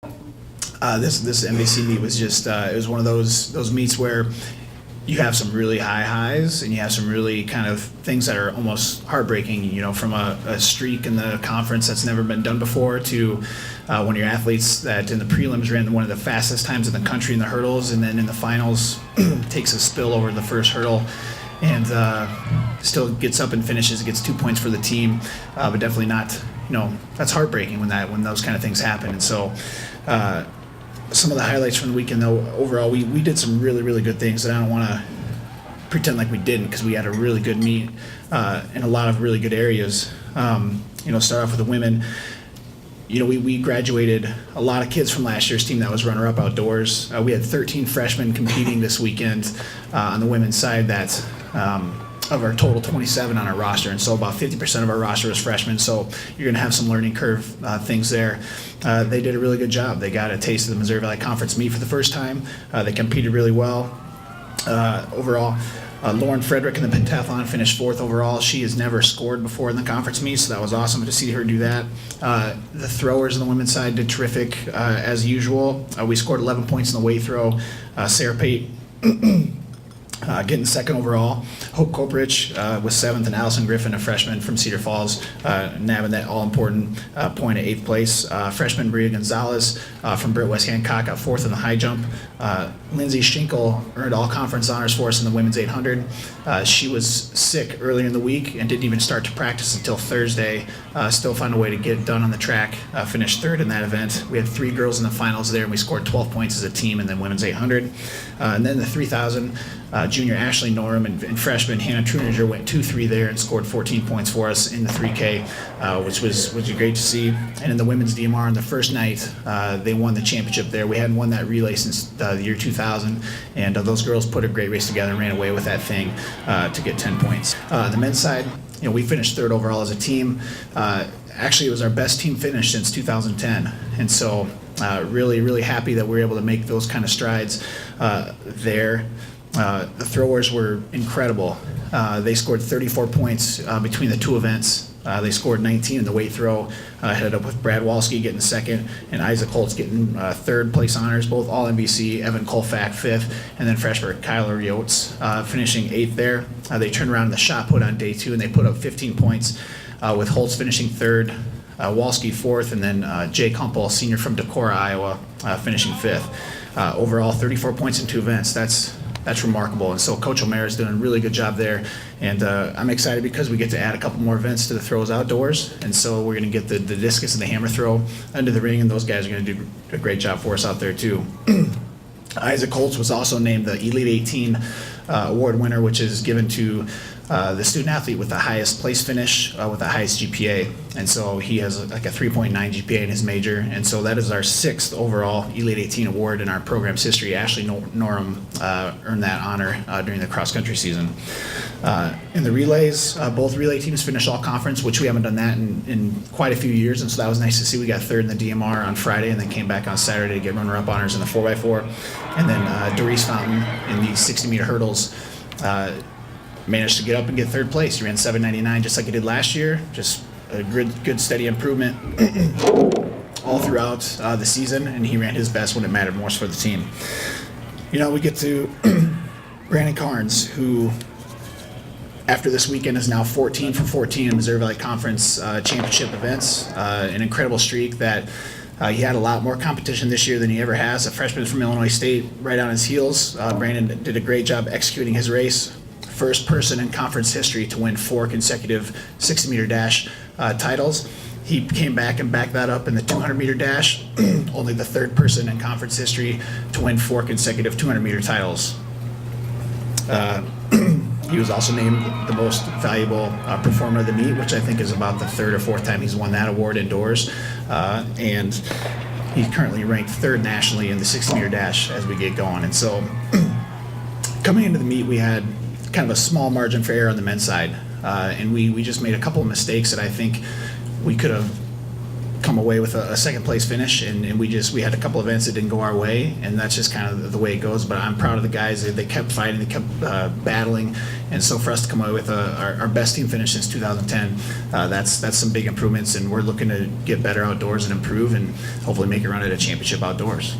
This MVC meet was just it was one of those meets where you have some really high highs and you have some really kind of things that are almost heartbreaking. You know, from a streak in the conference that's never been done before to one of your athletes that in the prelims ran one of the fastest times in the country in the hurdles, and then in the finals takes a spill over the first hurdle. And still gets up and finishes, gets 2 points for the team, but definitely not, that's heartbreaking when those kind of things happen. And so some of the highlights from the weekend, though, overall, we did some really, really good things that I don't want to pretend like we didn't, because we had a really good meet in a lot of really good areas. Start off with the women. We graduated a lot of kids from last year's team that was runner-up outdoors. We had 13 freshmen competing this weekend on the women's side. That's of our total 27 on our roster, and so about 50% of our roster is freshmen. So you're going to have some learning curve things there. They did a really good job. They got a taste of the Missouri Valley Conference meet for the first time. They competed really well overall. Lauren Frederick in the pentathlon finished 4th overall. She has never scored before in the conference meet, so that was awesome to see her do that. The throwers on the women's side did terrific as usual. We scored 11 points in the weight throw. Sarah Pate getting 2nd overall. Hope Koprich was 7th, and Allison Griffin, a freshman from Cedar Falls, nabbing that all-important point at 8th place. Freshman Bria Gonzalez from Britt West Hancock got 4th in the high jump. Lindsay Schinkel earned all-conference honors for us in the women's 800. She was sick earlier in the week and didn't even start to practice until Thursday. Still found a way to get it done on the track. Finished 3rd in that event. We had 3 girls in the finals there, and we scored 12 points as a team in the women's 800. And then the 3,000, junior Ashley Norm and freshman Hannah Truninger went 2-3 there and scored 14 points for us in the 3K, which was great to see. And in the women's DMR on the first night, they won the championship there. We hadn't won that relay since the year 2000, and those girls put a great race together and ran away with that thing to get 10 points. The men's side, we finished 3rd overall as a team. Actually, it was our best team finish since 2010, and so really, really happy that we were able to make those kind of strides there. The throwers were incredible. They scored 34 points between the 2 events. They scored 19 in the weight throw, headed up with Brad Walski getting 2nd, and Isaac Holtz getting 3rd place honors, both all MVC, Evan Kolfak 5th, and then freshman Kyler Yotes finishing 8th there. They turned around in the shot put on day 2, and they put up 15 points, with Holtz finishing 3rd, Walski 4th, and then Jake Humpel, senior from Decorah, Iowa, finishing 5th. Overall, 34 points in 2 events. That's remarkable, and so Coach O'Mara is doing a really good job there, and I'm excited because we get to add a couple more events to the throws outdoors, and so we're going to get the discus and the hammer throw under the ring, and those guys are going to do a great job for us out there too. Isaac Holtz was also named the Elite 18 award winner, which is given to the student athlete with the highest place finish with the highest GPA, and so he has like a 3.9 GPA in his major, and so that is our 6th overall Elite 18 award in our program's history. Ashley Norum earned that honor during the cross-country season. In the relays, both relay teams finished all conference, which we haven't done that in quite a few years, and so that was nice to see. We got 3rd in the DMR on Friday, and then came back on Saturday to get runner-up honors in the 4x4, and then Doris Fountain in the 60-meter hurdles managed to get up and get 3rd place. He ran 7:99 just like he did last year. Just a good steady improvement all throughout the season, and he ran his best when it mattered most for the team. We get to Brandon Carnes, who after this weekend is now 14 for 14 in Missouri Valley Conference championship events. An incredible streak that he had a lot more competition this year than he ever has. A freshman from Illinois State right on his heels. Brandon did a great job executing his race. First person in conference history to win 4 consecutive 60-meter dash titles. He came back and backed that up in the 200-meter dash. Only the 3rd person in conference history to win 4 consecutive 200-meter titles. He was also named the most valuable performer of the meet, which I think is about the 3rd or 4th time he's won that award indoors. And he's currently ranked 3rd nationally in the 60-meter dash as we get going. And so coming into the meet, we had kind of a small margin for error on the men's side. And we just made a couple of mistakes that I think we could have come away with a second place finish, and we had a couple events that didn't go our way, and that's just kind of the way it goes. But I'm proud of the guys. They kept fighting, they kept battling, and so for us to come away with our best team finish since 2010, that's some big improvements, and we're looking to get better outdoors and improve, and hopefully make a run at a championship outdoors.